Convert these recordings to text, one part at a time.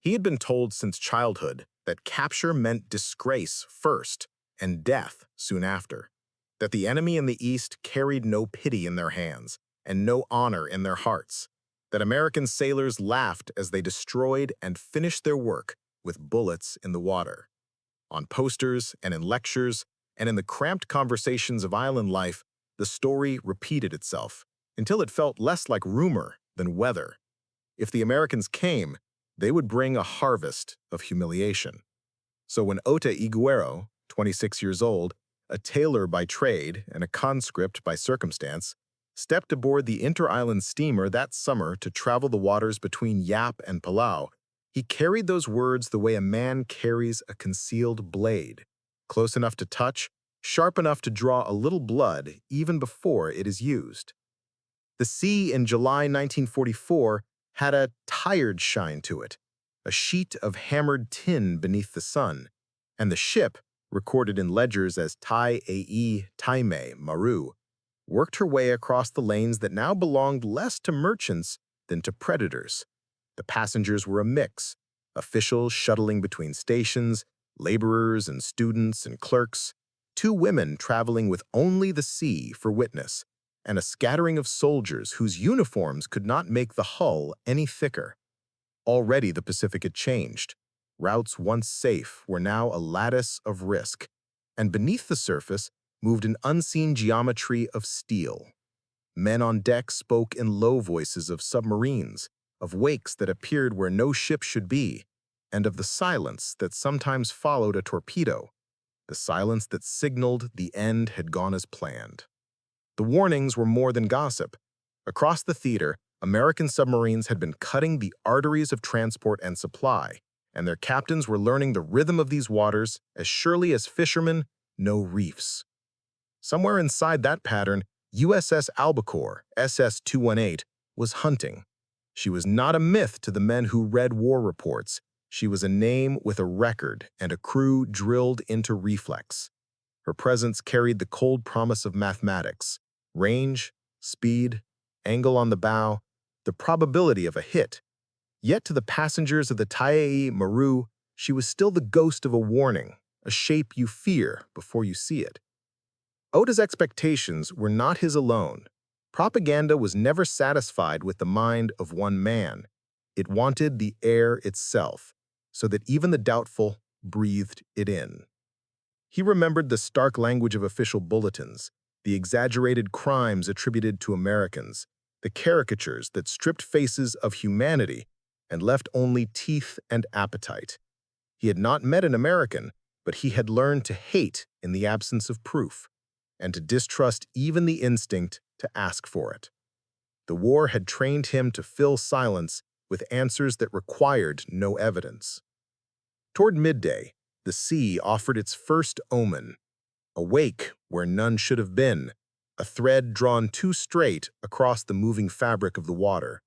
He had been told since childhood that capture meant disgrace first and death soon after, that the enemy in the East carried no pity in their hands and no honor in their hearts, that American sailors laughed as they destroyed and finished their work with bullets in the water. On posters and in lectures and in the cramped conversations of island life, the story repeated itself until it felt less like rumor than weather. If the Americans came, they would bring a harvest of humiliation. So when Ota Iguero, 26 years old, a tailor by trade and a conscript by circumstance, stepped aboard the inter-island steamer that summer to travel the waters between Yap and Palau, he carried those words the way a man carries a concealed blade, close enough to touch, sharp enough to draw a little blood even before it is used. The sea in July 1944 had a tired shine to it, a sheet of hammered tin beneath the sun, and the ship, recorded in ledgers as Tai Ae Taime Maru, worked her way across the lanes that now belonged less to merchants than to predators. The passengers were a mix, officials shuttling between stations, laborers and students and clerks, two women traveling with only the sea for witness, and a scattering of soldiers whose uniforms could not make the hull any thicker. Already the Pacific had changed. Routes once safe were now a lattice of risk, and beneath the surface moved an unseen geometry of steel. Men on deck spoke in low voices of submarines, of wakes that appeared where no ship should be, and of the silence that sometimes followed a torpedo, the silence that signaled the end had gone as planned. The warnings were more than gossip. Across the theater, American submarines had been cutting the arteries of transport and supply, and their captains were learning the rhythm of these waters as surely as fishermen know reefs. Somewhere inside that pattern, USS Albacore, SS-218, was hunting. She was not a myth to the men who read war reports. She was a name with a record and a crew drilled into reflex. Her presence carried the cold promise of mathematics: range, speed, angle on the bow, the probability of a hit. Yet to the passengers of the Tai Maru, she was still the ghost of a warning, a shape you fear before you see it. Oda's expectations were not his alone. Propaganda was never satisfied with the mind of one man. It wanted the air itself, so that even the doubtful breathed it in. He remembered the stark language of official bulletins, the exaggerated crimes attributed to Americans, the caricatures that stripped faces of humanity and left only teeth and appetite. He had not met an American, but he had learned to hate in the absence of proof, and to distrust even the instinct to ask for it. The war had trained him to fill silence with answers that required no evidence. Toward midday, the sea offered its first omen, a wake where none should have been, a thread drawn too straight across the moving fabric of the water.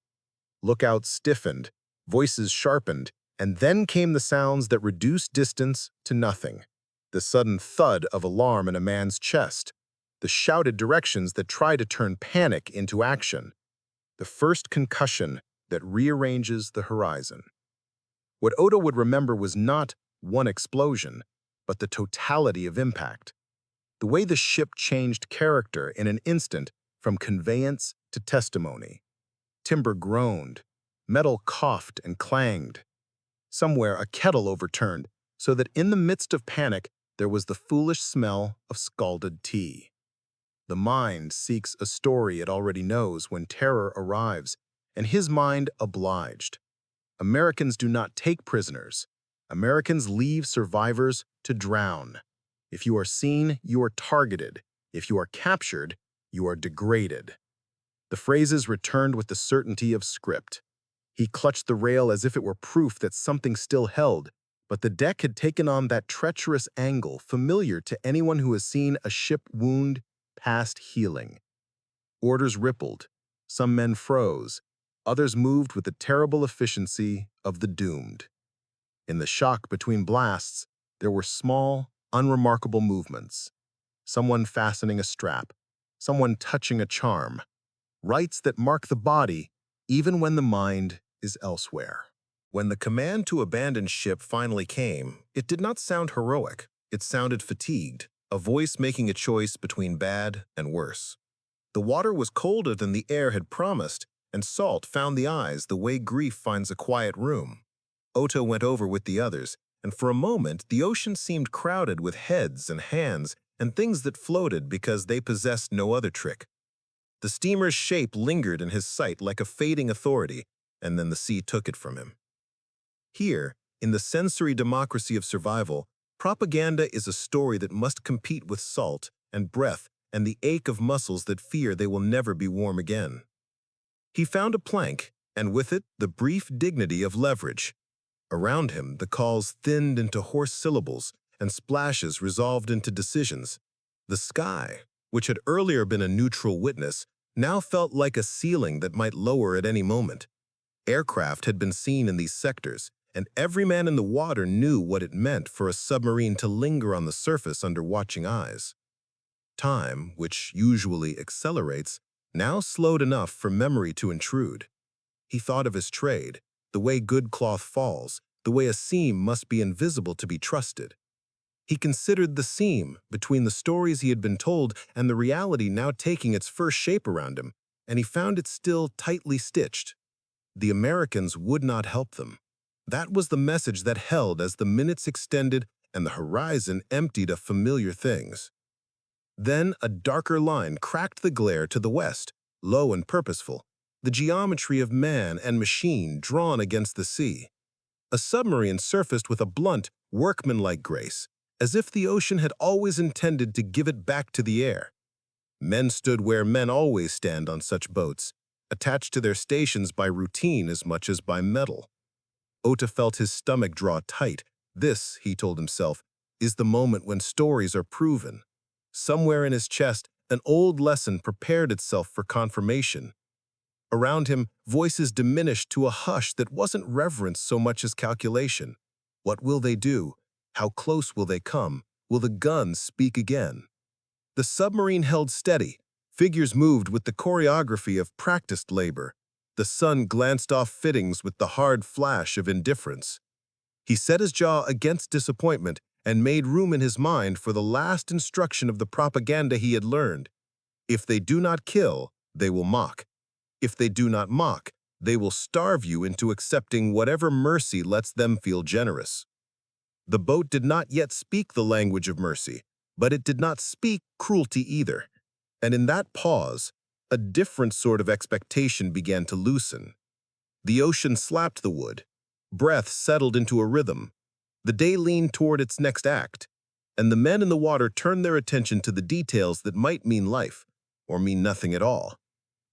Lookouts stiffened, voices sharpened, and then came the sounds that reduced distance to nothing. The sudden thud of alarm in a man's chest, the shouted directions that try to turn panic into action, the first concussion that rearranges the horizon. What Oda would remember was not one explosion, but the totality of impact. The way the ship changed character in an instant from conveyance to testimony. Timber groaned, metal coughed and clanged. Somewhere a kettle overturned, so that in the midst of panic there was the foolish smell of scalded tea. The mind seeks a story it already knows when terror arrives, and his mind obliged. Americans do not take prisoners. Americans leave survivors to drown. If you are seen, you are targeted. If you are captured, you are degraded. The phrases returned with the certainty of script. He clutched the rail as if it were proof that something still held, but the deck had taken on that treacherous angle familiar to anyone who has seen a ship wound past healing. Orders rippled. Some men froze. Others moved with the terrible efficiency of the doomed. In the shock between blasts, there were small, unremarkable movements. Someone fastening a strap, someone touching a charm. Rites that mark the body even when the mind is elsewhere. When the command to abandon ship finally came, it did not sound heroic. It sounded fatigued, a voice making a choice between bad and worse. The water was colder than the air had promised, and salt found the eyes the way grief finds a quiet room. Ota went over with the others, and for a moment the ocean seemed crowded with heads and hands and things that floated because they possessed no other trick. The steamer's shape lingered in his sight like a fading authority, and then the sea took it from him. Here, in the sensory democracy of survival, propaganda is a story that must compete with salt and breath and the ache of muscles that fear they will never be warm again. He found a plank, and with it the brief dignity of leverage. Around him, the calls thinned into hoarse syllables and splashes resolved into decisions. The sky, which had earlier been a neutral witness, now felt like a ceiling that might lower at any moment. Aircraft had been seen in these sectors, and every man in the water knew what it meant for a submarine to linger on the surface under watching eyes. Time, which usually accelerates, now slowed enough for memory to intrude. He thought of his trade, the way good cloth falls, the way a seam must be invisible to be trusted. He considered the seam between the stories he had been told and the reality now taking its first shape around him, and he found it still tightly stitched. The Americans would not help them. That was the message that held as the minutes extended and the horizon emptied of familiar things. Then a darker line cracked the glare to the west, low and purposeful, the geometry of man and machine drawn against the sea. A submarine surfaced with a blunt, workmanlike grace, as if the ocean had always intended to give it back to the air. Men stood where men always stand on such boats, attached to their stations by routine as much as by metal. Ota felt his stomach draw tight. This, he told himself, is the moment when stories are proven. Somewhere in his chest, an old lesson prepared itself for confirmation. Around him, voices diminished to a hush that wasn't reverence so much as calculation. What will they do? How close will they come? Will the guns speak again? The submarine held steady. Figures moved with the choreography of practiced labor. The sun glanced off fittings with the hard flash of indifference. He set his jaw against disappointment and made room in his mind for the last instruction of the propaganda he had learned. If they do not kill, they will mock. If they do not mock, they will starve you into accepting whatever mercy lets them feel generous. The boat did not yet speak the language of mercy, but it did not speak cruelty either. And in that pause, a different sort of expectation began to loosen. The ocean slapped the wood. Breath settled into a rhythm. The day leaned toward its next act, and the men in the water turned their attention to the details that might mean life, or mean nothing at all.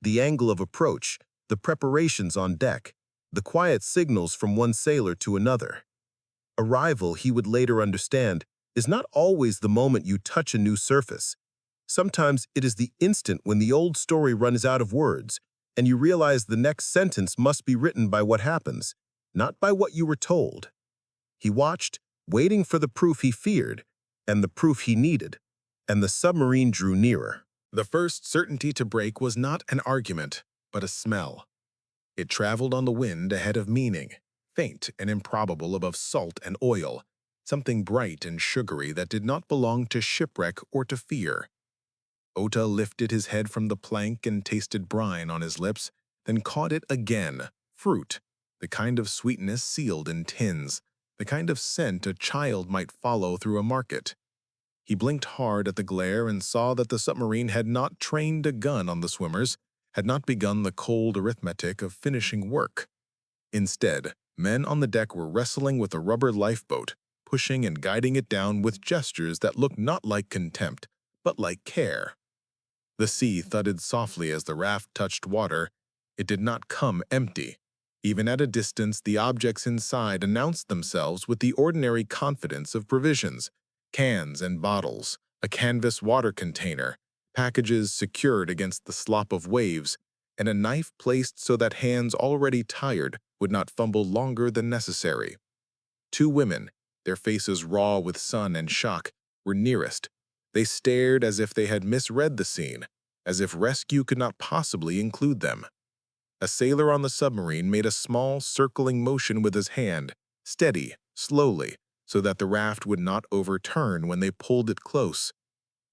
The angle of approach, the preparations on deck, the quiet signals from one sailor to another. Arrival, he would later understand, is not always the moment you touch a new surface. Sometimes it is the instant when the old story runs out of words, and you realize the next sentence must be written by what happens, not by what you were told. He watched, waiting for the proof he feared, and the proof he needed, and the submarine drew nearer. The first certainty to break was not an argument, but a smell. It traveled on the wind ahead of meaning, faint and improbable above salt and oil, something bright and sugary that did not belong to shipwreck or to fear. Ota lifted his head from the plank and tasted brine on his lips, then caught it again, fruit, the kind of sweetness sealed in tins, the kind of scent a child might follow through a market. He blinked hard at the glare and saw that the submarine had not trained a gun on the swimmers, had not begun the cold arithmetic of finishing work. Instead, men on the deck were wrestling with a rubber lifeboat, pushing and guiding it down with gestures that looked not like contempt, but like care. The sea thudded softly as the raft touched water. It did not come empty. Even at a distance, the objects inside announced themselves with the ordinary confidence of provisions, cans and bottles, a canvas water container, packages secured against the slop of waves, and a knife placed so that hands already tired would not fumble longer than necessary. Two women, their faces raw with sun and shock, were nearest. They stared as if they had misread the scene, as if rescue could not possibly include them. A sailor on the submarine made a small, circling motion with his hand, steady, slowly, so that the raft would not overturn when they pulled it close.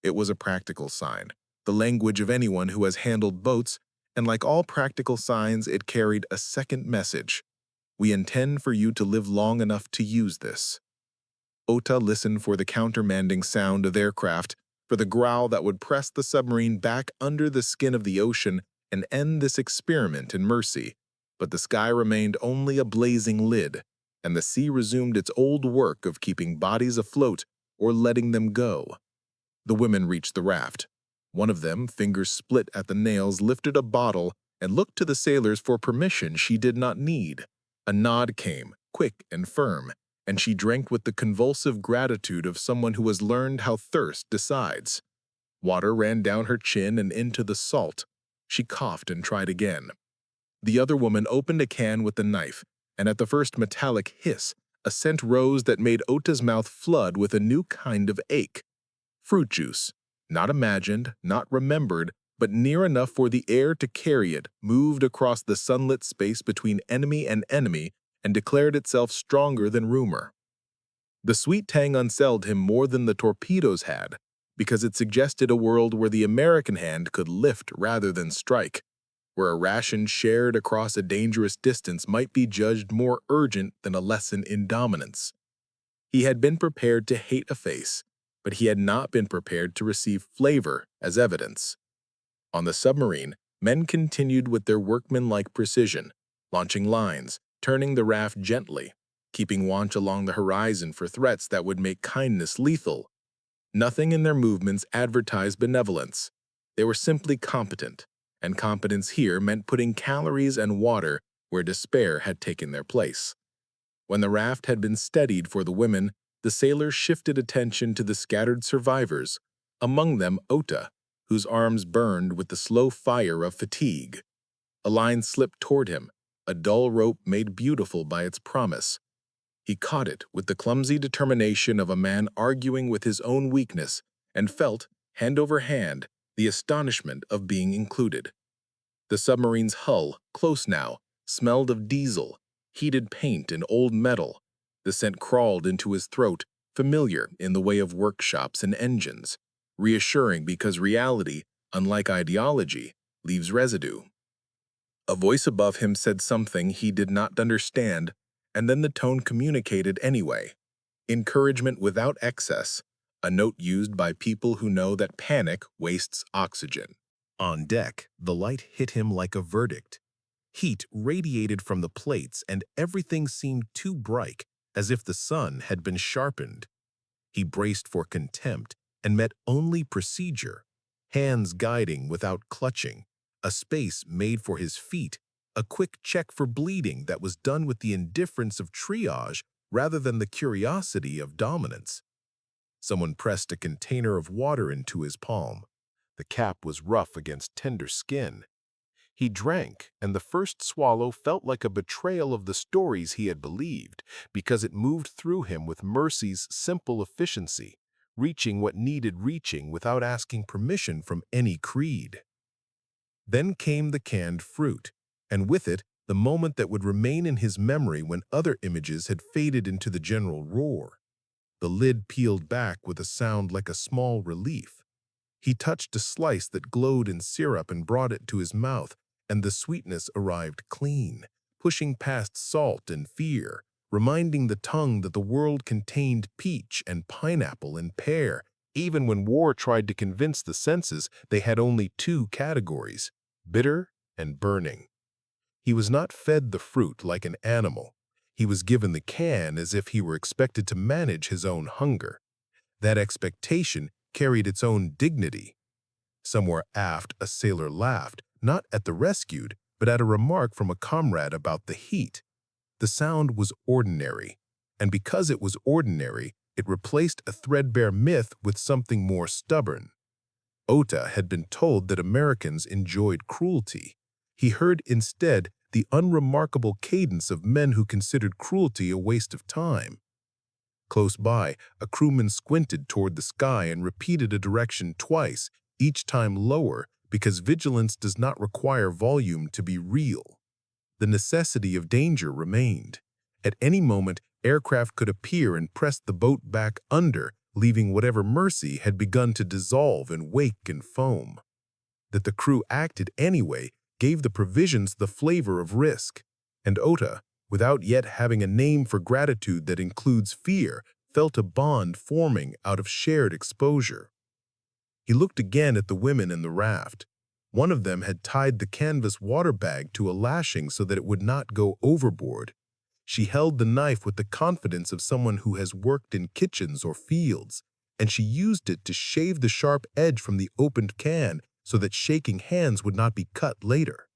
It was a practical sign, the language of anyone who has handled boats, and like all practical signs, it carried a second message. We intend for you to live long enough to use this. Ota listened for the countermanding sound of aircraft, for the growl that would press the submarine back under the skin of the ocean and end this experiment in mercy. But the sky remained only a blazing lid, and the sea resumed its old work of keeping bodies afloat or letting them go. The women reached the raft. One of them, fingers split at the nails, lifted a bottle and looked to the sailors for permission she did not need. A nod came, quick and firm, and she drank with the convulsive gratitude of someone who has learned how thirst decides. Water ran down her chin and into the salt. She coughed and tried again. The other woman opened a can with the knife, and at the first metallic hiss, a scent rose that made Ota's mouth flood with a new kind of ache. Fruit juice, not imagined, not remembered, but near enough for the air to carry it, moved across the sunlit space between enemy and declared itself stronger than rumor. The sweet tang unsettled him more than the torpedoes had, because it suggested a world where the American hand could lift rather than strike, where a ration shared across a dangerous distance might be judged more urgent than a lesson in dominance. He had been prepared to hate a face, but he had not been prepared to receive flavor as evidence. On the submarine, men continued with their workmanlike precision, launching lines, turning the raft gently, keeping watch along the horizon for threats that would make kindness lethal. Nothing in their movements advertised benevolence. They were simply competent, and competence here meant putting calories and water where despair had taken their place. When the raft had been steadied for the women, the sailors shifted attention to the scattered survivors, among them Ota, whose arms burned with the slow fire of fatigue. A line slipped toward him, a dull rope made beautiful by its promise. He caught it with the clumsy determination of a man arguing with his own weakness, and felt, hand over hand, the astonishment of being included. The submarine's hull, close now, smelled of diesel, heated paint, and old metal. The scent crawled into his throat, familiar in the way of workshops and engines, reassuring because reality, unlike ideology, leaves residue. A voice above him said something he did not understand, and then the tone communicated anyway. Encouragement without excess, a note used by people who know that panic wastes oxygen. On deck, the light hit him like a verdict. Heat radiated from the plates, and everything seemed too bright, as if the sun had been sharpened. He braced for contempt and met only procedure, hands guiding without clutching, a space made for his feet, a quick check for bleeding that was done with the indifference of triage rather than the curiosity of dominance. Someone pressed a container of water into his palm. The cap was rough against tender skin. He drank, and the first swallow felt like a betrayal of the stories he had believed, because it moved through him with mercy's simple efficiency, reaching what needed reaching without asking permission from any creed. Then came the canned fruit, and with it, the moment that would remain in his memory when other images had faded into the general roar. The lid peeled back with a sound like a small relief. He touched a slice that glowed in syrup and brought it to his mouth, and the sweetness arrived clean, pushing past salt and fear, reminding the tongue that the world contained peach and pineapple and pear, even when war tried to convince the senses they had only two categories, bitter and burning. He was not fed the fruit like an animal. He was given the can as if he were expected to manage his own hunger. That expectation carried its own dignity. Somewhere aft, a sailor laughed, not at the rescued, but at a remark from a comrade about the heat. The sound was ordinary, and because it was ordinary, it replaced a threadbare myth with something more stubborn. Ota had been told that Americans enjoyed cruelty. He heard instead the unremarkable cadence of men who considered cruelty a waste of time. Close by, a crewman squinted toward the sky and repeated a direction twice, each time lower, because vigilance does not require volume to be real. the necessity of danger remained. At any moment, aircraft could appear and press the boat back under, leaving whatever mercy had begun to dissolve in wake and foam. That the crew acted anyway gave the provisions the flavor of risk, and Ota, without yet having a name for gratitude that includes fear, felt a bond forming out of shared exposure. He looked again at the women in the raft. One of them had tied the canvas water bag to a lashing so that it would not go overboard. She held the knife with the confidence of someone who has worked in kitchens or fields, and she used it to shave the sharp edge from the opened can so that shaking hands would not be cut later.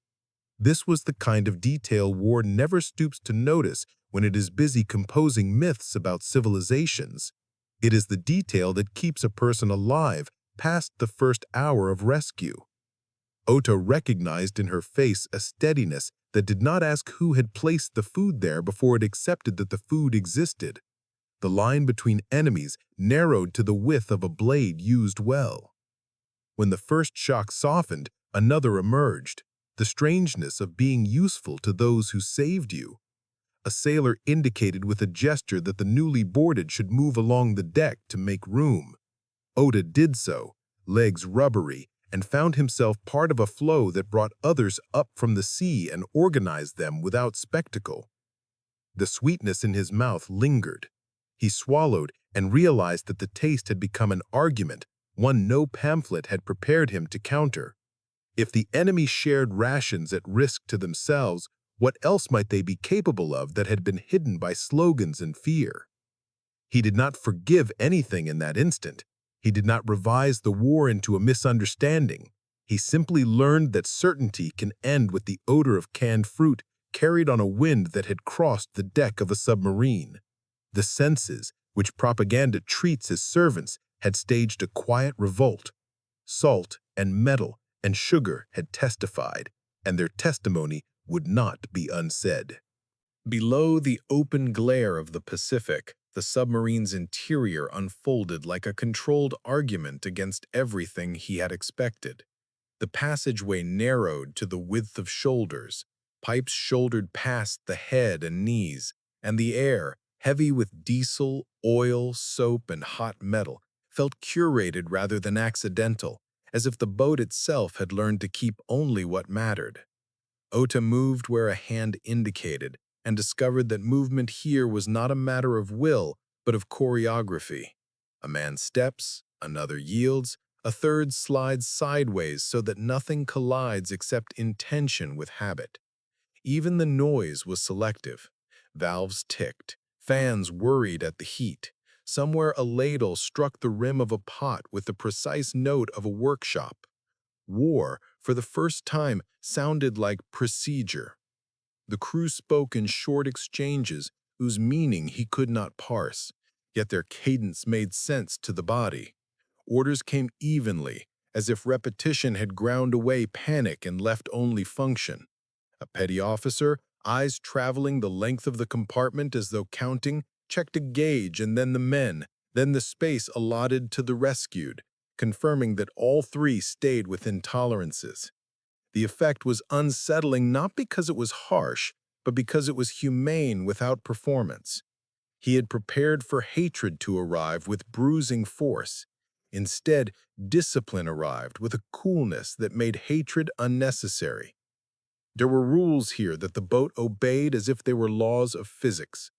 This was the kind of detail war never stoops to notice when it is busy composing myths about civilizations. It is the detail that keeps a person alive past the first hour of rescue. Ota recognized in her face a steadiness that did not ask who had placed the food there before it accepted that the food existed. The line between enemies narrowed to the width of a blade used well. When the first shock softened, another emerged, the strangeness of being useful to those who saved you. A sailor indicated with a gesture that the newly boarded should move along the deck to make room. Ota did so, legs rubbery, and found himself part of a flow that brought others up from the sea and organized them without spectacle. The sweetness in his mouth lingered. He swallowed and realized that the taste had become an argument, one no pamphlet had prepared him to counter. If the enemy shared rations at risk to themselves, what else might they be capable of that had been hidden by slogans and fear? He did not forgive anything in that instant. He did not revise the war into a misunderstanding. He simply learned that certainty can end with the odor of canned fruit carried on a wind that had crossed the deck of a submarine. The senses, which propaganda treats as servants, had staged a quiet revolt. Salt and metal and sugar had testified, and their testimony would not be unsaid. Below the open glare of the Pacific, the submarine's interior unfolded like a controlled argument against everything he had expected. The passageway narrowed to the width of shoulders, pipes shouldered past the head and knees, and the air, heavy with diesel, oil, soap, and hot metal, felt curated rather than accidental, as if the boat itself had learned to keep only what mattered. Ota moved where a hand indicated, and discovered that movement here was not a matter of will, but of choreography. A man steps, another yields, a third slides sideways so that nothing collides except intention with habit. Even the noise was selective. Valves ticked, fans worried at the heat. Somewhere a ladle struck the rim of a pot with the precise note of a workshop. War, for the first time, sounded like procedure. The crew spoke in short exchanges whose meaning he could not parse, yet their cadence made sense to the body. Orders came evenly, as if repetition had ground away panic and left only function. A petty officer, eyes traveling the length of the compartment as though counting, checked a gauge and then the men, then the space allotted to the rescued, confirming that all three stayed within tolerances. The effect was unsettling not because it was harsh, but because it was humane without performance. He had prepared for hatred to arrive with bruising force. Instead, discipline arrived with a coolness that made hatred unnecessary. There were rules here that the boat obeyed as if they were laws of physics.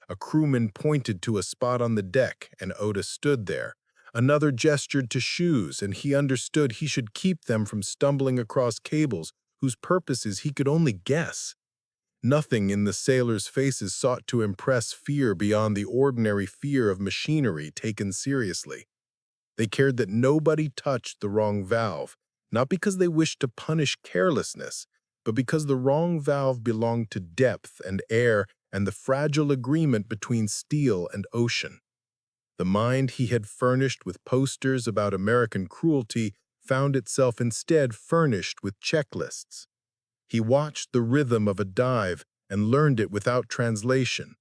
A crewman pointed to a spot on the deck, and Ota stood there. Another gestured to shoes, and he understood he should keep them from stumbling across cables whose purposes he could only guess. Nothing in the sailors' faces sought to impress fear beyond the ordinary fear of machinery taken seriously. They cared that nobody touched the wrong valve, not because they wished to punish carelessness, but because the wrong valve belonged to depth and air and the fragile agreement between steel and ocean. The mind he had furnished with posters about American cruelty found itself instead furnished with checklists. He watched the rhythm of a dive and learned it without translation.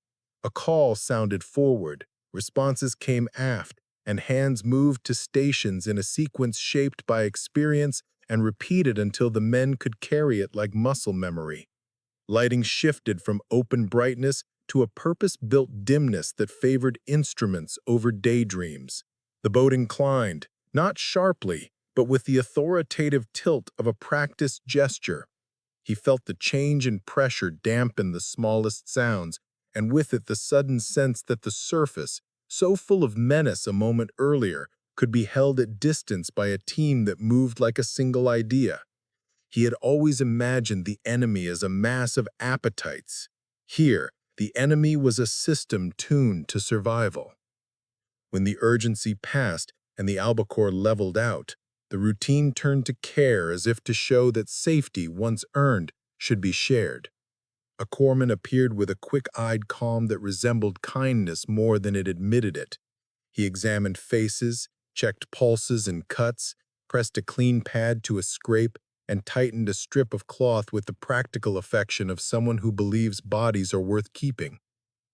A call sounded forward, responses came aft, and hands moved to stations in a sequence shaped by experience and repeated until the men could carry it like muscle memory. Lighting shifted from open brightness to a purpose-built dimness that favored instruments over daydreams. The boat inclined, not sharply, but with the authoritative tilt of a practiced gesture. He felt the change in pressure dampen the smallest sounds, and with it the sudden sense that the surface, so full of menace a moment earlier, could be held at distance by a team that moved like a single idea. He had always imagined the enemy as a mass of appetites. Here, the enemy was a system tuned to survival. When the urgency passed and the albacore leveled out, the routine turned to care as if to show that safety, once earned, should be shared. A corpsman appeared with a quick-eyed calm that resembled kindness more than it admitted it. He examined faces, checked pulses and cuts, pressed a clean pad to a scrape, and tightened a strip of cloth with the practical affection of someone who believes bodies are worth keeping.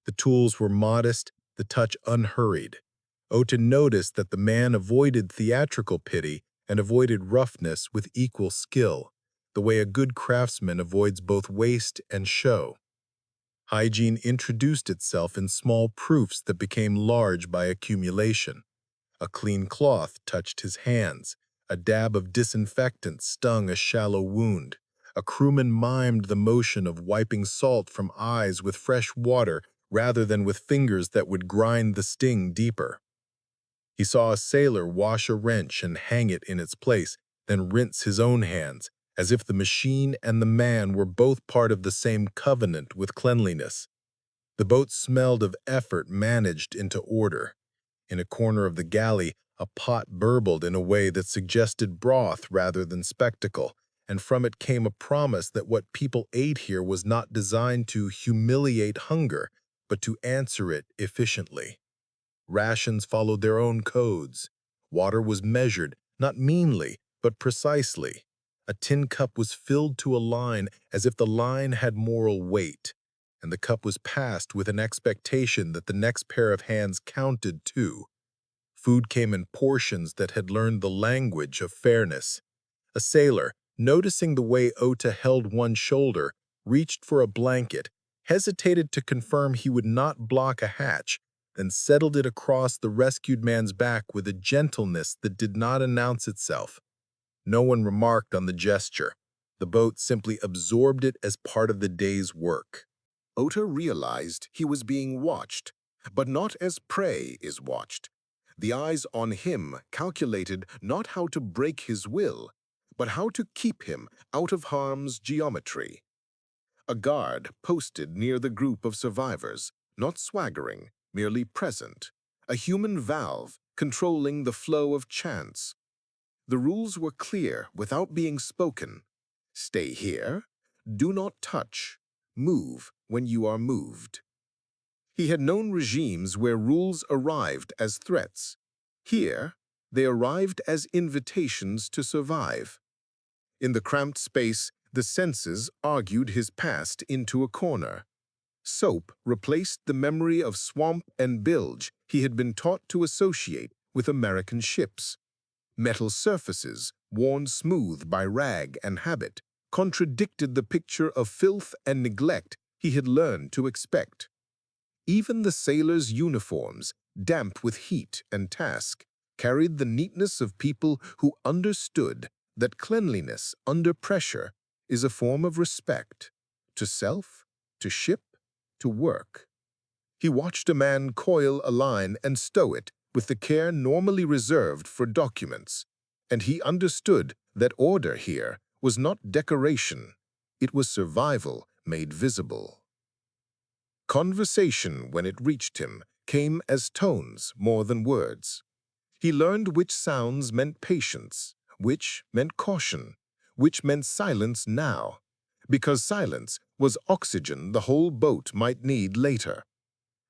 The tools were modest, the touch unhurried. Ota noticed that the man avoided theatrical pity and avoided roughness with equal skill, the way a good craftsman avoids both waste and show. Hygiene introduced itself in small proofs that became large by accumulation. A clean cloth touched his hands. A dab of disinfectant stung a shallow wound. A crewman mimed the motion of wiping salt from eyes with fresh water rather than with fingers that would grind the sting deeper. He saw a sailor wash a wrench and hang it in its place, then rinse his own hands, as if the machine and the man were both part of the same covenant with cleanliness. The boat smelled of effort managed into order. In a corner of the galley, a pot burbled in a way that suggested broth rather than spectacle, and from it came a promise that what people ate here was not designed to humiliate hunger, but to answer it efficiently. Rations followed their own codes. Water was measured, not meanly, but precisely. A tin cup was filled to a line as if the line had moral weight, and the cup was passed with an expectation that the next pair of hands counted too. Food came in portions that had learned the language of fairness. A sailor, noticing the way Ota held one shoulder, reached for a blanket, hesitated to confirm he would not block a hatch, then settled it across the rescued man's back with a gentleness that did not announce itself. No one remarked on the gesture. The boat simply absorbed it as part of the day's work. Ota realized he was being watched, but not as prey is watched. The eyes on him calculated not how to break his will, but how to keep him out of harm's geometry. A guard posted near the group of survivors, not swaggering, merely present, a human valve controlling the flow of chance. The rules were clear without being spoken. Stay here, do not touch, move when you are moved. He had known regimes where rules arrived as threats. Here, they arrived as invitations to survive. In the cramped space, the senses argued his past into a corner. Soap replaced the memory of swamp and bilge he had been taught to associate with American ships. Metal surfaces, worn smooth by rag and habit, contradicted the picture of filth and neglect he had learned to expect. Even the sailors' uniforms, damp with heat and task, carried the neatness of people who understood that cleanliness under pressure is a form of respect to self, to ship, to work. He watched a man coil a line and stow it with the care normally reserved for documents, and he understood that order here was not decoration, it was survival made visible. Conversation, when it reached him, came as tones more than words. He learned which sounds meant patience, which meant caution, which meant silence now, because silence was oxygen the whole boat might need later.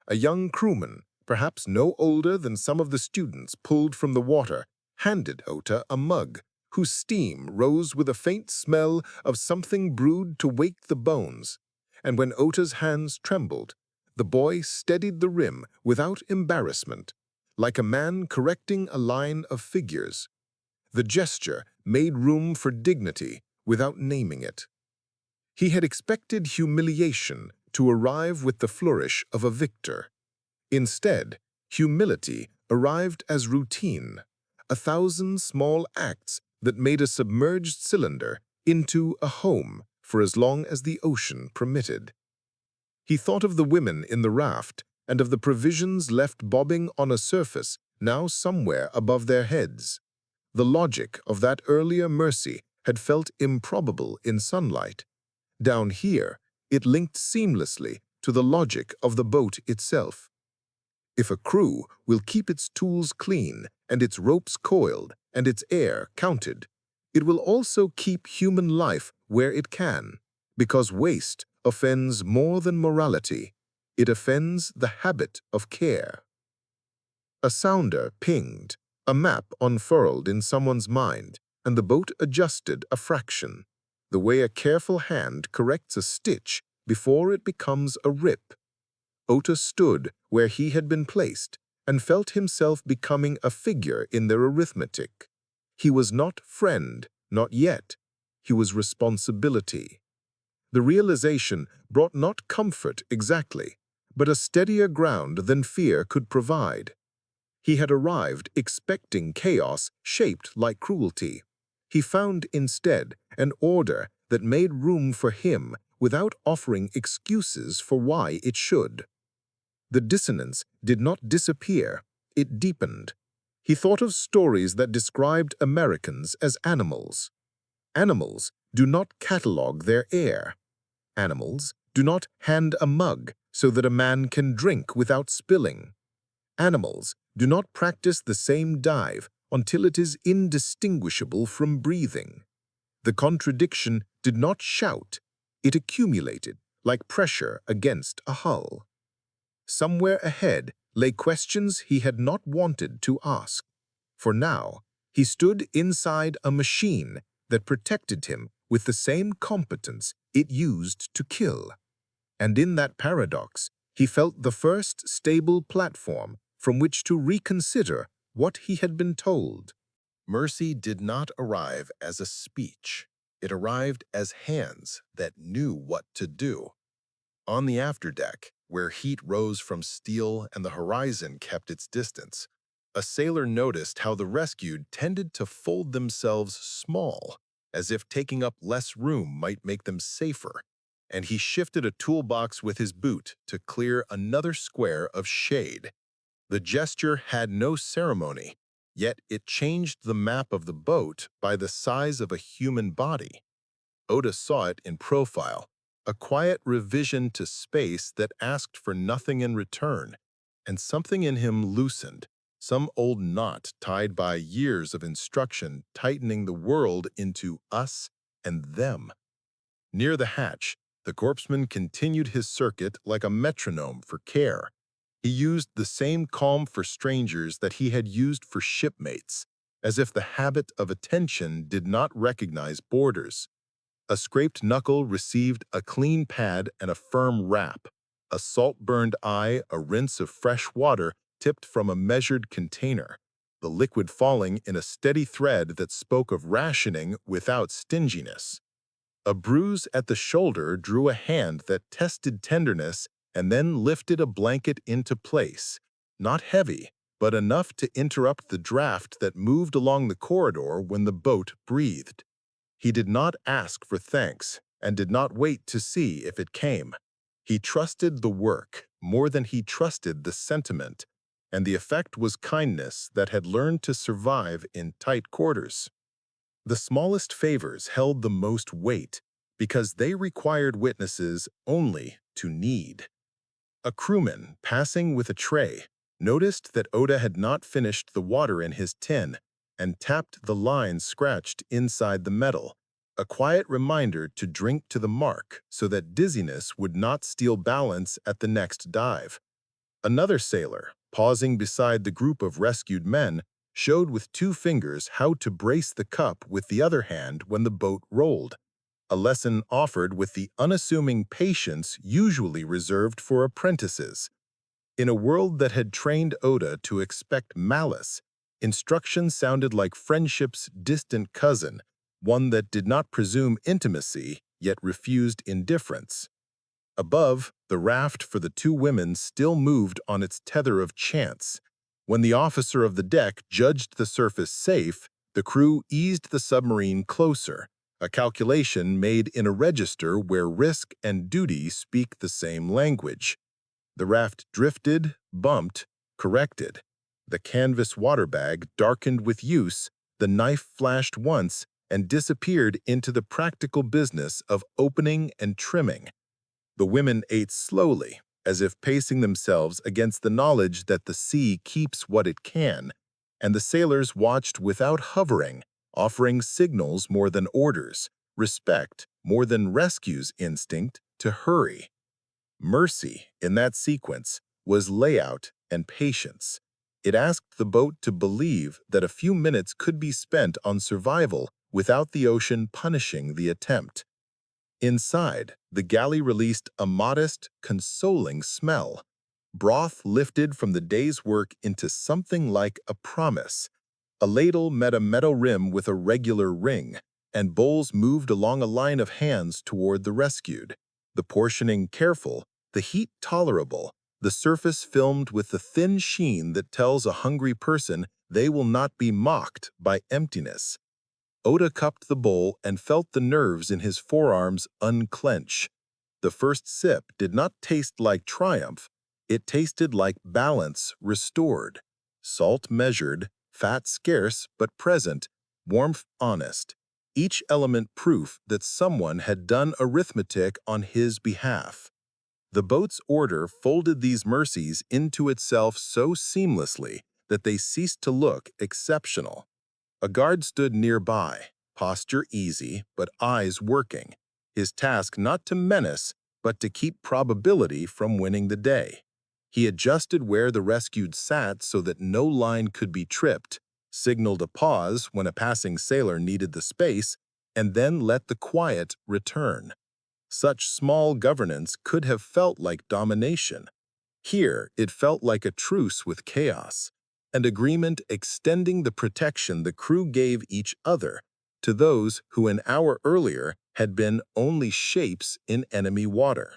A young crewman, perhaps no older than some of the students pulled from the water, handed Ota a mug, whose steam rose with a faint smell of something brewed to wake the bones, and when Ota's hands trembled, the boy steadied the rim without embarrassment, like a man correcting a line of figures. The gesture made room for dignity without naming it. He had expected humiliation to arrive with the flourish of a victor. Instead, humility arrived as routine, 1,000 small acts that made a submerged cylinder into a home for as long as the ocean permitted. He thought of the women in the raft and of the provisions left bobbing on a surface now somewhere above their heads. The logic of that earlier mercy had felt improbable in sunlight. Down here, it linked seamlessly to the logic of the boat itself. If a crew will keep its tools clean and its ropes coiled and its air counted, it will also keep human life where it can, because waste offends more than morality. It offends the habit of care. A sounder pinged, a map unfurled in someone's mind, and the boat adjusted a fraction, the way a careful hand corrects a stitch before it becomes a rip. Ota stood where he had been placed and felt himself becoming a figure in their arithmetic. He was not friend, not yet. He was responsibility. The realization brought not comfort exactly, but a steadier ground than fear could provide. He had arrived expecting chaos shaped like cruelty. He found instead an order that made room for him without offering excuses for why it should. The dissonance did not disappear, it deepened. He thought of stories that described Americans as animals. Animals do not catalog their air. Animals do not hand a mug so that a man can drink without spilling. Animals do not practice the same dive until it is indistinguishable from breathing. The contradiction did not shout, it accumulated like pressure against a hull. Somewhere ahead lay questions he had not wanted to ask. For now, he stood inside a machine that protected him with the same competence it used to kill. And in that paradox, he felt the first stable platform from which to reconsider what he had been told. Mercy did not arrive as a speech. It arrived as hands that knew what to do. On the afterdeck, where heat rose from steel and the horizon kept its distance, a sailor noticed how the rescued tended to fold themselves small, as if taking up less room might make them safer, and he shifted a toolbox with his boot to clear another square of shade. The gesture had no ceremony, yet it changed the map of the boat by the size of a human body. Ota saw it in profile, a quiet revision to space that asked for nothing in return, and something in him loosened, some old knot tied by years of instruction tightening the world into us and them. Near the hatch, the corpsman continued his circuit like a metronome for care. He used the same calm for strangers that he had used for shipmates, as if the habit of attention did not recognize borders. A scraped knuckle received a clean pad and a firm wrap. A salt-burned eye, a rinse of fresh water tipped from a measured container, the liquid falling in a steady thread that spoke of rationing without stinginess. A bruise at the shoulder drew a hand that tested tenderness and then lifted a blanket into place, not heavy, but enough to interrupt the draft that moved along the corridor when the boat breathed. He did not ask for thanks and did not wait to see if it came. He trusted the work more than he trusted the sentiment, and the effect was kindness that had learned to survive in tight quarters. The smallest favors held the most weight because they required witnesses only to need. A crewman passing with a tray noticed that Ota had not finished the water in his tin and tapped the lines scratched inside the metal, a quiet reminder to drink to the mark so that dizziness would not steal balance at the next dive. Another sailor, pausing beside the group of rescued men, showed with 2 fingers how to brace the cup with the other hand when the boat rolled, a lesson offered with the unassuming patience usually reserved for apprentices. In a world that had trained Ota to expect malice, instruction sounded like friendship's distant cousin, one that did not presume intimacy, yet refused indifference. Above, the raft for the two women still moved on its tether of chance. When the officer of the deck judged the surface safe, the crew eased the submarine closer, a calculation made in a register where risk and duty speak the same language. The raft drifted, bumped, corrected. The canvas water bag darkened with use, the knife flashed once, and disappeared into the practical business of opening and trimming. The women ate slowly, as if pacing themselves against the knowledge that the sea keeps what it can, and the sailors watched without hovering, offering signals more than orders, respect more than rescue's instinct to hurry. Mercy, in that sequence, was layout and patience. It asked the boat to believe that a few minutes could be spent on survival without the ocean punishing the attempt. Inside, the galley released a modest, consoling smell. Broth lifted from the day's work into something like a promise. A ladle met a metal rim with a regular ring, and bowls moved along a line of hands toward the rescued. The portioning careful, the heat tolerable, the surface filmed with the thin sheen that tells a hungry person they will not be mocked by emptiness. Ota cupped the bowl and felt the nerves in his forearms unclench. The first sip did not taste like triumph. It tasted like balance restored. Salt measured, fat scarce but present, warmth honest. Each element proof that someone had done arithmetic on his behalf. The boat's order folded these mercies into itself so seamlessly that they ceased to look exceptional. A guard stood nearby, posture easy but eyes working, his task not to menace but to keep probability from winning the day. He adjusted where the rescued sat so that no line could be tripped, signaled a pause when a passing sailor needed the space, and then let the quiet return. Such small governance could have felt like domination. Here, it felt like a truce with chaos, an agreement extending the protection the crew gave each other to those who an hour earlier had been only shapes in enemy water.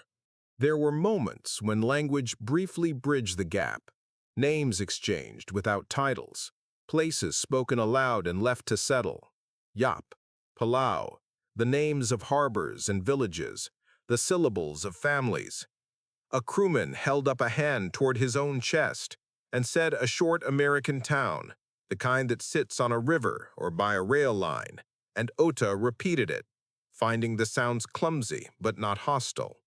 There were moments when language briefly bridged the gap, names exchanged without titles, places spoken aloud and left to settle. Yap, Palau, the names of harbors and villages, the syllables of families. A crewman held up a hand toward his own chest and said a short American town, the kind that sits on a river or by a rail line, and Ota repeated it, finding the sounds clumsy but not hostile.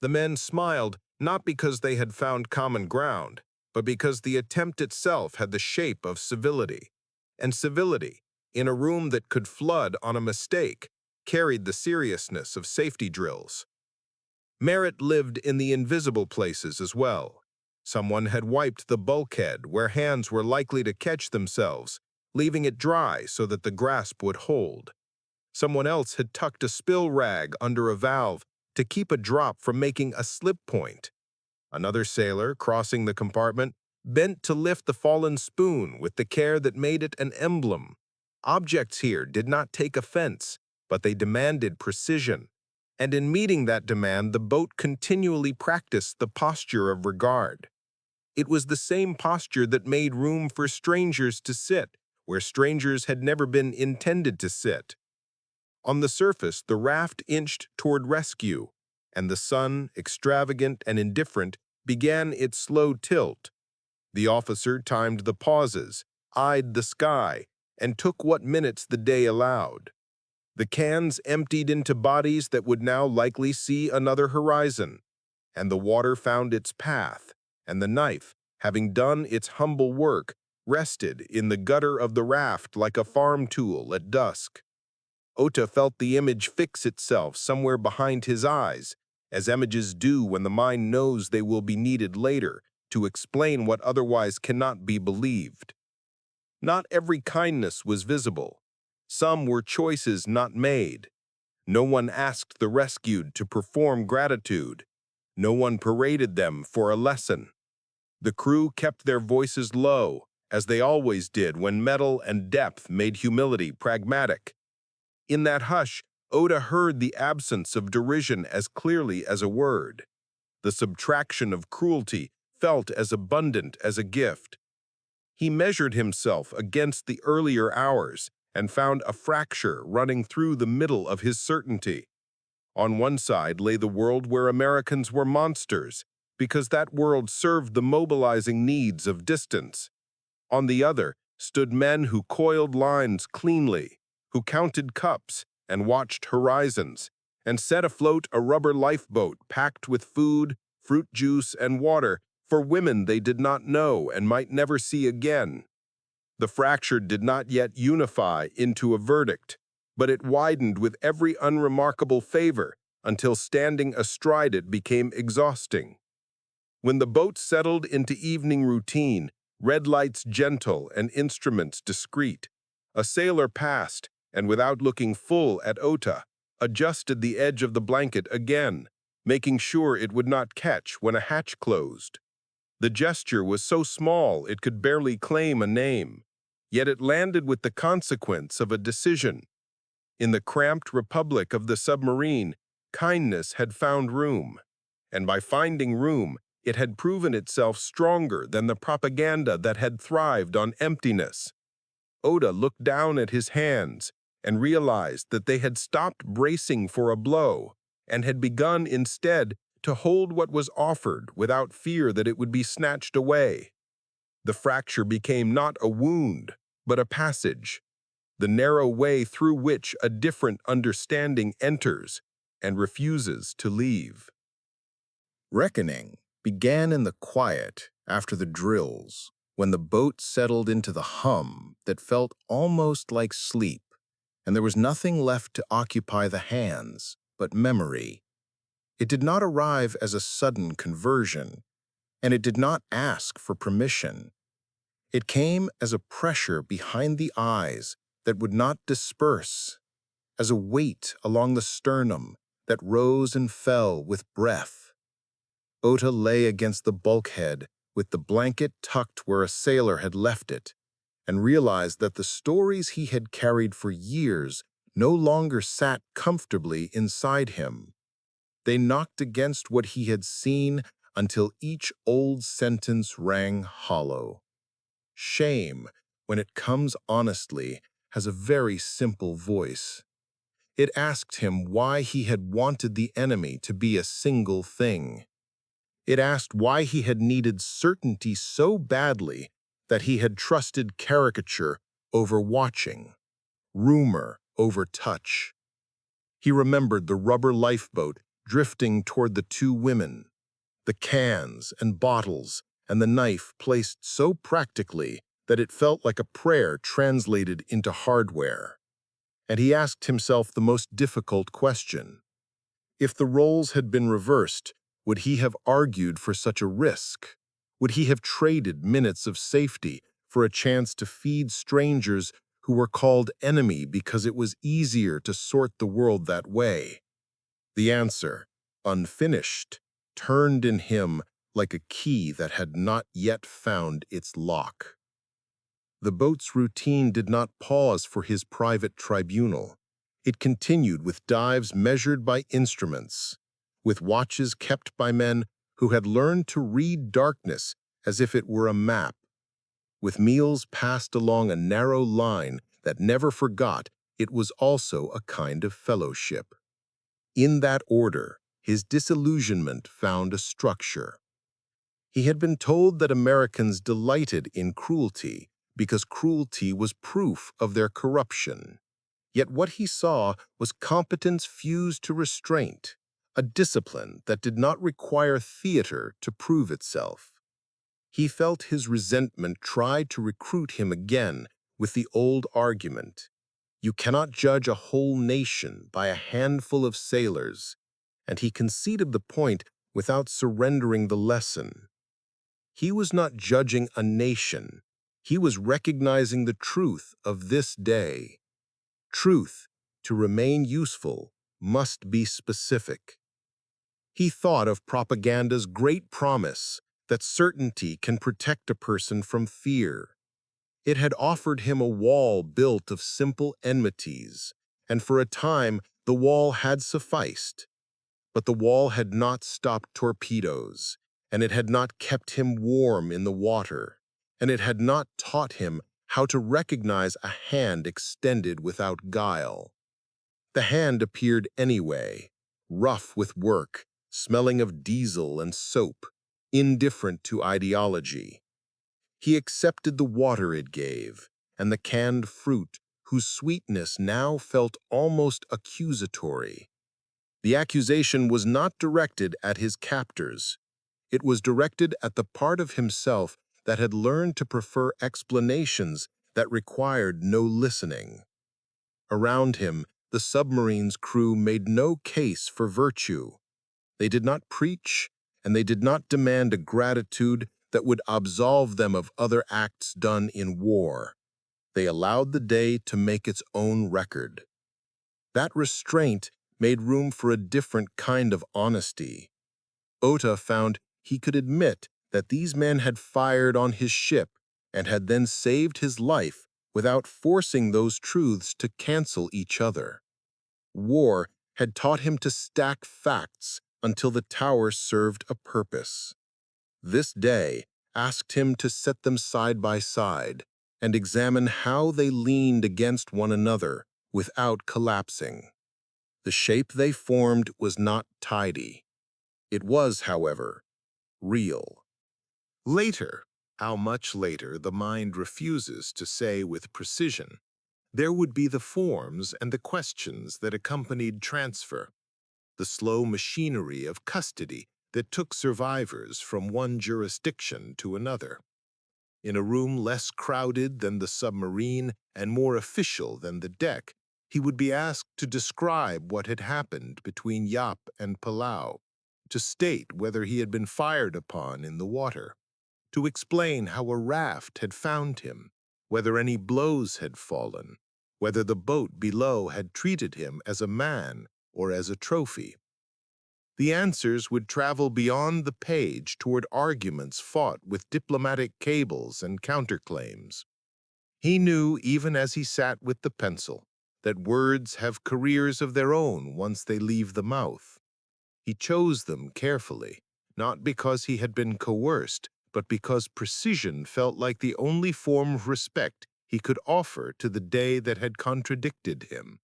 The men smiled not because they had found common ground, but because the attempt itself had the shape of civility. And civility, in a room that could flood on a mistake, carried the seriousness of safety drills. Merit lived in the invisible places as well. Someone had wiped the bulkhead where hands were likely to catch themselves, leaving it dry so that the grasp would hold. Someone else had tucked a spill rag under a valve to keep a drop from making a slip point. Another sailor, crossing the compartment, bent to lift the fallen spoon with the care that made it an emblem. Objects here did not take offense, but they demanded precision. And in meeting that demand, the boat continually practiced the posture of regard. It was the same posture that made room for strangers to sit, where strangers had never been intended to sit. On the surface, the raft inched toward rescue, and the sun, extravagant and indifferent, began its slow tilt. The officer timed the pauses, eyed the sky, and took what minutes the day allowed. The cans emptied into bodies that would now likely see another horizon, and the water found its path, and the knife, having done its humble work, rested in the gutter of the raft like a farm tool at dusk. Ota felt the image fix itself somewhere behind his eyes, as images do when the mind knows they will be needed later to explain what otherwise cannot be believed. Not every kindness was visible. Some were choices not made. No one asked the rescued to perform gratitude. No one paraded them for a lesson. The crew kept their voices low, as they always did when metal and depth made humility pragmatic. In that hush, Oda heard the absence of derision as clearly as a word. The subtraction of cruelty felt as abundant as a gift. He measured himself against the earlier hours and found a fracture running through the middle of his certainty. On one side lay the world where Americans were monsters, because that world served the mobilizing needs of distance. On the other stood men who coiled lines cleanly, who counted cups and watched horizons, and set afloat a rubber lifeboat packed with food, fruit juice, and water for women they did not know and might never see again. The fracture did not yet unify into a verdict, but it widened with every unremarkable favor until standing astride it became exhausting. When the boat settled into evening routine, red lights gentle and instruments discreet, a sailor passed and, without looking full at Ota, adjusted the edge of the blanket again, making sure it would not catch when a hatch closed. The gesture was so small it could barely claim a name, yet it landed with the consequence of a decision. In the cramped republic of the submarine, kindness had found room, and by finding room, it had proven itself stronger than the propaganda that had thrived on emptiness. Oda looked down at his hands and realized that they had stopped bracing for a blow and had begun instead to hold what was offered without fear that it would be snatched away. The fracture became not a wound, but a passage, the narrow way through which a different understanding enters and refuses to leave. Reckoning began in the quiet after the drills, when the boat settled into the hum that felt almost like sleep, and there was nothing left to occupy the hands but memory. It did not arrive as a sudden conversion, and it did not ask for permission. It came as a pressure behind the eyes that would not disperse, as a weight along the sternum that rose and fell with breath. Ota lay against the bulkhead with the blanket tucked where a sailor had left it, and realized that the stories he had carried for years no longer sat comfortably inside him. They knocked against what he had seen until each old sentence rang hollow. Shame, when it comes honestly, has a very simple voice. It asked him why he had wanted the enemy to be a single thing. It asked why he had needed certainty so badly that he had trusted caricature over watching, rumor over touch. He remembered the rubber lifeboat drifting toward the two women, the cans and bottles and the knife placed so practically that it felt like a prayer translated into hardware. And he asked himself the most difficult question. If the roles had been reversed, would he have argued for such a risk? Would he have traded minutes of safety for a chance to feed strangers who were called enemy because it was easier to sort the world that way? The answer, unfinished, turned in him like a key that had not yet found its lock. The boat's routine did not pause for his private tribunal. It continued with dives measured by instruments, with watches kept by men who had learned to read darkness as if it were a map, with meals passed along a narrow line that never forgot it was also a kind of fellowship. In that order, his disillusionment found a structure. He had been told that Americans delighted in cruelty because cruelty was proof of their corruption. Yet what he saw was competence fused to restraint, a discipline that did not require theater to prove itself. He felt his resentment tried to recruit him again with the old argument. You cannot judge a whole nation by a handful of sailors, and he conceded the point without surrendering the lesson. He was not judging a nation. He was recognizing the truth of this day. Truth, to remain useful, must be specific. He thought of propaganda's great promise that certainty can protect a person from fear. It had offered him a wall built of simple enmities, and for a time The wall had sufficed, but the wall had not stopped torpedoes, and it had not kept him warm in the water, and it had not taught him how to recognize a hand extended without guile. The hand appeared anyway, rough with work, smelling of diesel and soap, indifferent to ideology. He accepted the water it gave, and the canned fruit, whose sweetness now felt almost accusatory. The accusation was not directed at his captors. It was directed at the part of himself that had learned to prefer explanations that required no listening. Around him, the submarine's crew made no case for virtue. They did not preach, and they did not demand a gratitude that would absolve them of other acts done in war. They allowed the day to make its own record. That restraint made room for a different kind of honesty. Ota found he could admit that these men had fired on his ship and had then saved his life without forcing those truths to cancel each other. War had taught him to stack facts until the tower served a purpose. This day asked him to set them side by side and examine how they leaned against one another without collapsing. The shape they formed was not tidy. It was, however, real. Later, how much later the mind refuses to say with precision, there would be the forms and the questions that accompanied transfer, the slow machinery of custody that took survivors from one jurisdiction to another. In a room less crowded than the submarine and more official than the deck, he would be asked to describe what had happened between Yap and Palau, to state whether he had been fired upon in the water, to explain how a raft had found him, whether any blows had fallen, whether the boat below had treated him as a man or as a trophy. The answers would travel beyond the page toward arguments fought with diplomatic cables and counterclaims. He knew, even as he sat with the pencil, that words have careers of their own once they leave the mouth. He chose them carefully, not because he had been coerced, but because precision felt like the only form of respect he could offer to the day that had contradicted him.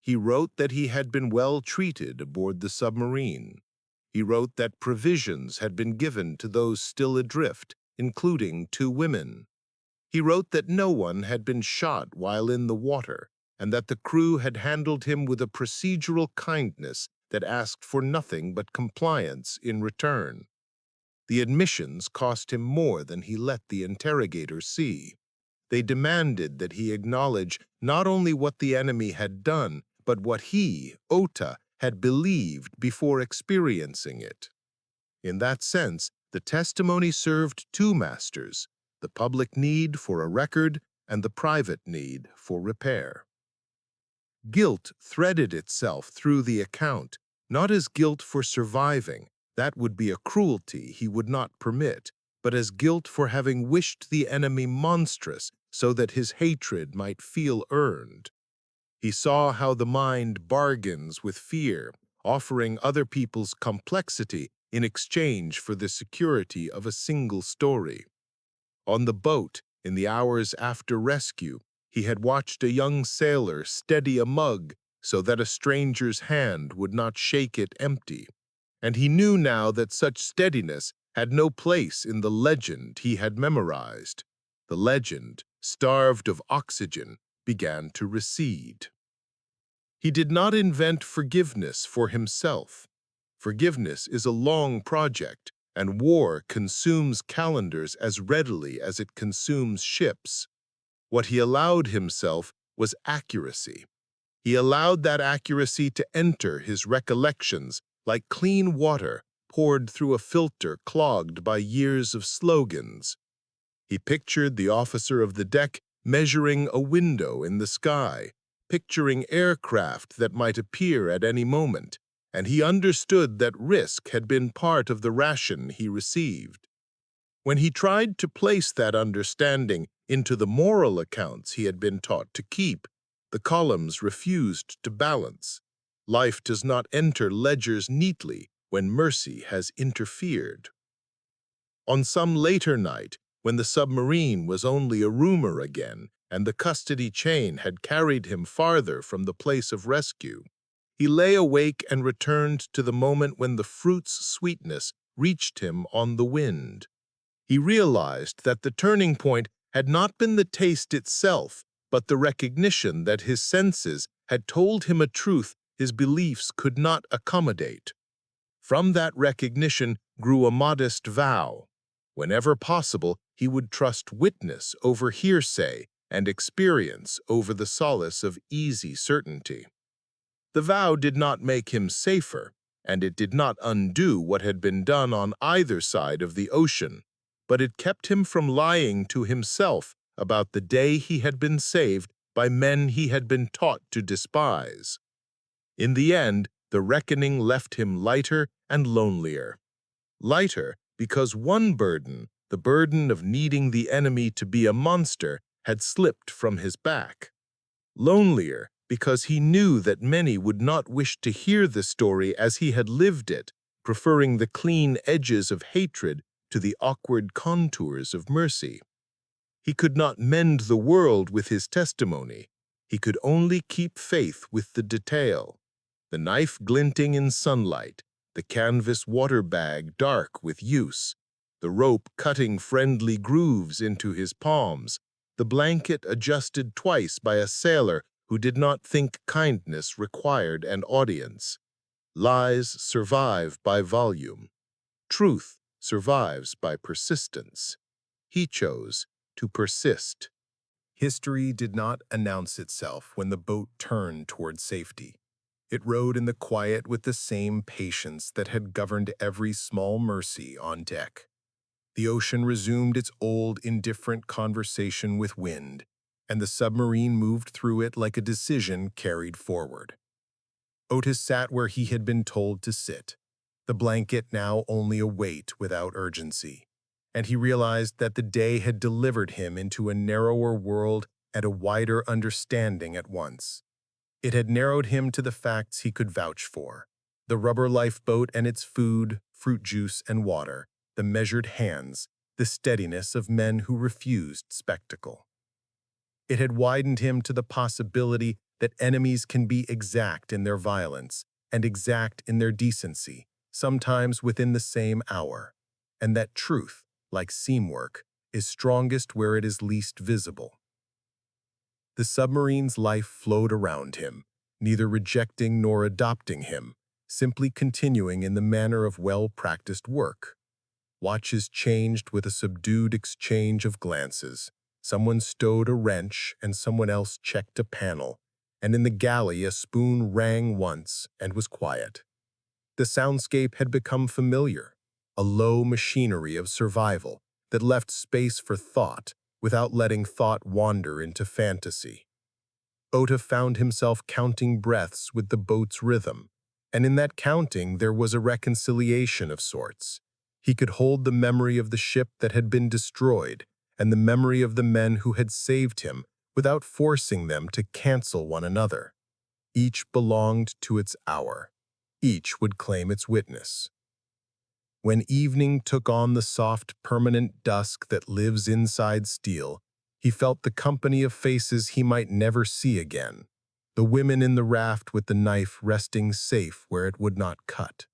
He wrote that he had been well treated aboard the submarine. He wrote that provisions had been given to those still adrift, including 2 women. He wrote that no one had been shot while in the water, and that the crew had handled him with a procedural kindness that asked for nothing but compliance in return. The admissions cost him more than he let the interrogator see. They demanded that he acknowledge not only what the enemy had done, but what he, Ota, had believed before experiencing it. In that sense, the testimony served 2 masters, the public need for a record and the private need for repair. Guilt threaded itself through the account, not as guilt for surviving, that would be a cruelty he would not permit, but as guilt for having wished the enemy monstrous so that his hatred might feel earned. He saw how the mind bargains with fear, offering other people's complexity in exchange for the security of a single story. On the boat, in the hours after rescue, he had watched a young sailor steady a mug so that a stranger's hand would not shake it empty, and he knew now that such steadiness had no place in the legend he had memorized. The legend, starved of oxygen, began to recede. He did not invent forgiveness for himself. Forgiveness is a long project, and war consumes calendars as readily as it consumes ships. What he allowed himself was accuracy. He allowed that accuracy to enter his recollections like clean water poured through a filter clogged by years of slogans. He pictured the officer of the deck measuring a window in the sky, picturing aircraft that might appear at any moment, and he understood that risk had been part of the ration he received. When he tried to place that understanding into the moral accounts he had been taught to keep, The columns refused to balance. Life does not enter ledgers neatly when mercy has interfered. On some later night, when the submarine was only a rumor again and the custody chain had carried him farther from the place of rescue, he lay awake and returned to the moment when the fruit's sweetness reached him on the wind. He realized that the turning point had not been the taste itself, but the recognition that his senses had told him a truth his beliefs could not accommodate. From that recognition grew a modest vow. Whenever possible, he would trust witness over hearsay and experience over the solace of easy certainty. The vow did not make him safer, and it did not undo what had been done on either side of the ocean, but it kept him from lying to himself about the day he had been saved by men he had been taught to despise. In the end, the reckoning left him lighter and lonelier. Lighter because one burden, the burden of needing the enemy to be a monster, had slipped from his back. Lonelier because he knew that many would not wish to hear the story as he had lived it, preferring the clean edges of hatred to the awkward contours of mercy. He could not mend the world with his testimony. He could only keep faith with the detail. The knife glinting in sunlight, the canvas water bag dark with use, the rope cutting friendly grooves into his palms, the blanket adjusted twice by a sailor who did not think kindness required an audience. Lies survive by volume. Truth survives by persistence. He chose to persist. History did not announce itself when the boat turned toward safety. It rode in the quiet with the same patience that had governed every small mercy on deck. The ocean resumed its old indifferent conversation with wind, and the submarine moved through it like a decision carried forward. Otis sat where he had been told to sit, the blanket now only a weight without urgency, and he realized that the day had delivered him into a narrower world and a wider understanding at once. It had narrowed him to the facts he could vouch for: the rubber lifeboat and its food, fruit juice, and water, the measured hands, the steadiness of men who refused spectacle. It had widened him to the possibility that enemies can be exact in their violence and exact in their decency, sometimes within the same hour, and that truth, like seamwork, is strongest where it is least visible. The submarine's life flowed around him, neither rejecting nor adopting him, simply continuing in the manner of well-practiced work. Watches changed with a subdued exchange of glances. Someone stowed a wrench and someone else checked a panel, and in the galley a spoon rang once and was quiet. The soundscape had become familiar, a low machinery of survival that left space for thought without letting thought wander into fantasy. Ota found himself counting breaths with the boat's rhythm, and in that counting there was a reconciliation of sorts. He could hold the memory of the ship that had been destroyed and the memory of the men who had saved him without forcing them to cancel one another. Each belonged to its hour. Each would claim its witness. When evening took on the soft, permanent dusk that lives inside steel, he felt the company of faces he might never see again, the women in the raft with the knife resting safe where it would not cut,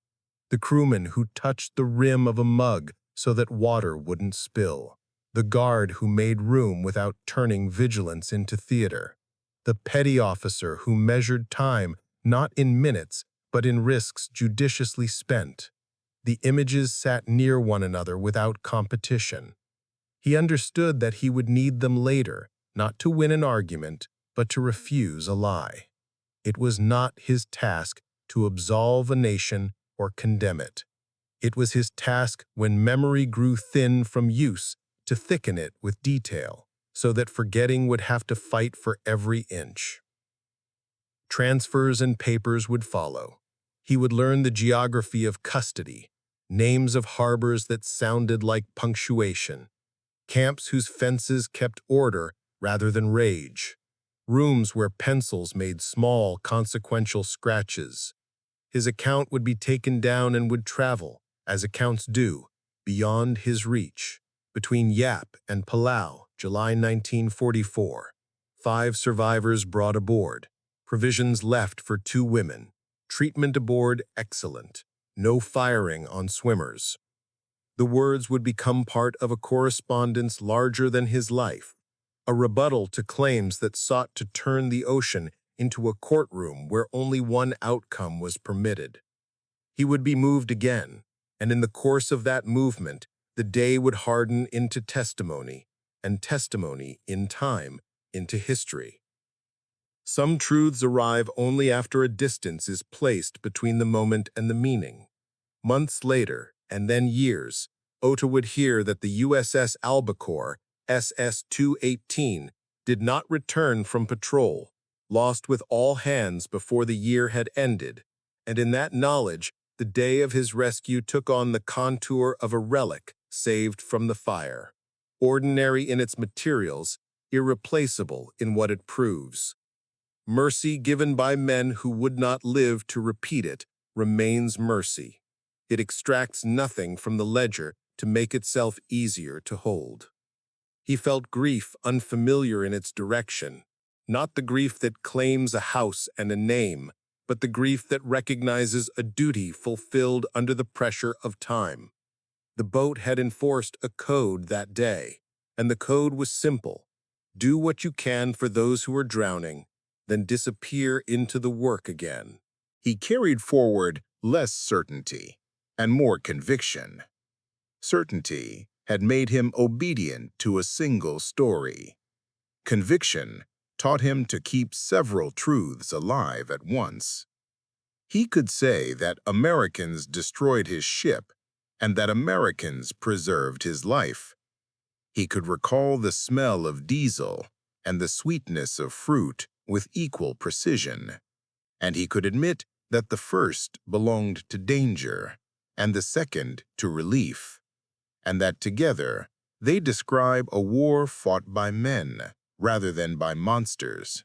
the crewman who touched the rim of a mug so that water wouldn't spill, the guard who made room without turning vigilance into theater, the petty officer who measured time not in minutes but in risks judiciously spent. The images sat near one another without competition. He understood that he would need them later, not to win an argument, but to refuse a lie. It was not his task to absolve a nation or condemn it. It was his task, when memory grew thin from use, to thicken it with detail, so that forgetting would have to fight for every inch. Transfers and papers would follow. He would learn the geography of custody, names of harbors that sounded like punctuation, camps whose fences kept order rather than rage, rooms where pencils made small, consequential scratches. His account would be taken down and would travel, as accounts do, beyond his reach. Between Yap and Palau, July 1944, 5 survivors brought aboard. Provisions left for 2 women. Treatment aboard excellent. No firing on swimmers. The words would become part of a correspondence larger than his life, a rebuttal to claims that sought to turn the ocean into a courtroom where only one outcome was permitted. He would be moved again, and in the course of that movement, the day would harden into testimony, and testimony, in time, into history. Some truths arrive only after a distance is placed between the moment and the meaning. Months later, and then years, Ota would hear that the USS Albacore, SS-218, did not return from patrol, lost with all hands before the year had ended, and in that knowledge, the day of his rescue took on the contour of a relic saved from the fire. Ordinary in its materials, irreplaceable in what it proves. Mercy given by men who would not live to repeat it remains mercy. It extracts nothing from the ledger to make itself easier to hold. He felt grief unfamiliar in its direction, not the grief that claims a house and a name, but the grief that recognizes a duty fulfilled under the pressure of time. The boat had enforced a code that day, and the code was simple. Do what you can for those who are drowning, then disappear into the work again. He carried forward less certainty and more conviction. Certainty had made him obedient to a single story. Conviction taught him to keep several truths alive at once. He could say that Americans destroyed his ship and that Americans preserved his life. He could recall the smell of diesel and the sweetness of fruit with equal precision. And he could admit that the first belonged to danger and the second to relief, and that together they describe a war fought by men rather than by monsters.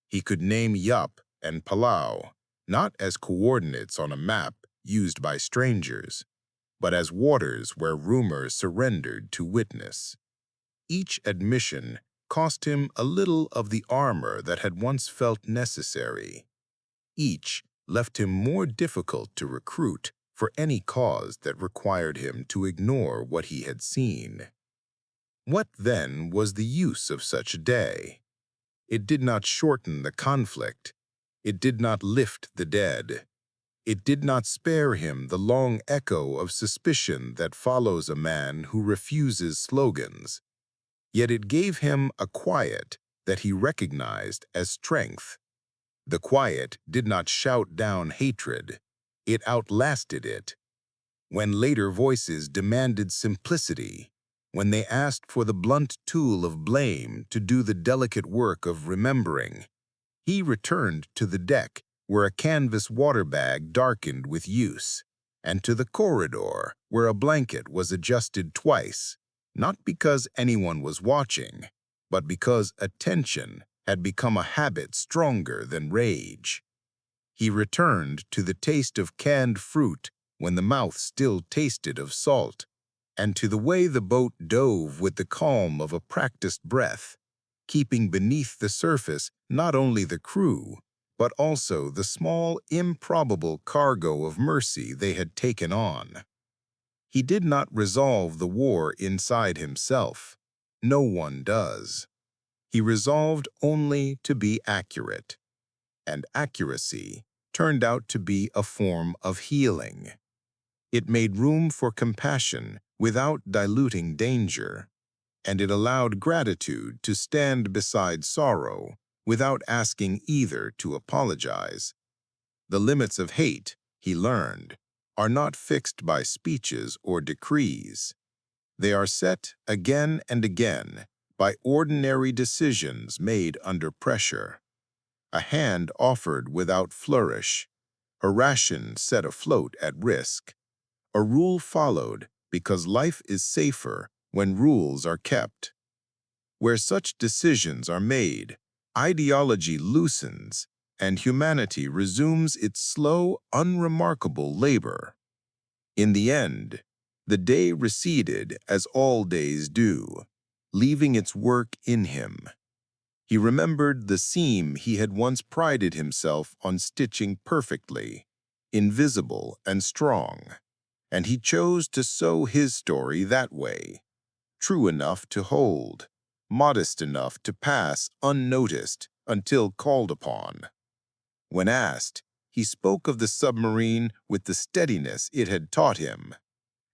He could name Yap and Palau, not as coordinates on a map used by strangers, but as waters where rumor surrendered to witness. Each admission cost him a little of the armor that had once felt necessary. Each left him more difficult to recruit for any cause that required him to ignore what he had seen. What then was the use of such a day? It did not shorten the conflict. It did not lift the dead. It did not spare him the long echo of suspicion that follows a man who refuses slogans. Yet it gave him a quiet that he recognized as strength. The quiet did not shout down hatred. It outlasted it. When later voices demanded simplicity, when they asked for the blunt tool of blame to do the delicate work of remembering, he returned to the deck where a canvas water bag darkened with use, and to the corridor where a blanket was adjusted twice, not because anyone was watching, but because attention had become a habit stronger than rage. He returned to the taste of canned fruit when the mouth still tasted of salt, and to the way the boat dove with the calm of a practiced breath, keeping beneath the surface not only the crew, but also the small, improbable cargo of mercy they had taken on. He did not resolve the war inside himself. No one does. He resolved only to be accurate, and accuracy turned out to be a form of healing. It made room for compassion without diluting danger, and it allowed gratitude to stand beside sorrow without asking either to apologize. The limits of hate, he learned, are not fixed by speeches or decrees. They are set again and again by ordinary decisions made under pressure. A hand offered without flourish, a ration set afloat at risk, a rule followed because life is safer when rules are kept. Where such decisions are made, Ideology loosens, and humanity resumes its slow, unremarkable labor. In the end, the day receded as all days do, leaving its work in him. He remembered the seam he had once prided himself on stitching perfectly, invisible and strong, and he chose to sew his story that way, true enough to hold, modest enough to pass unnoticed until called upon. When asked, he spoke of the submarine with the steadiness it had taught him,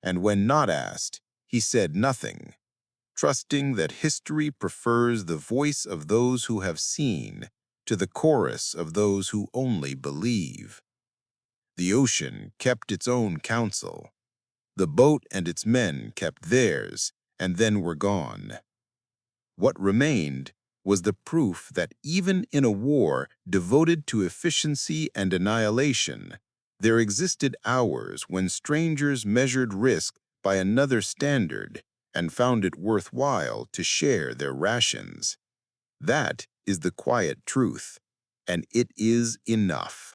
and when not asked, he said nothing, trusting that history prefers the voice of those who have seen to the chorus of those who only believe. The ocean kept its own counsel. The boat and its men kept theirs, and then were gone. What remained was the proof that even in a war devoted to efficiency and annihilation, there existed hours when strangers measured risk by another standard and found it worthwhile to share their rations. That is the quiet truth, and it is enough.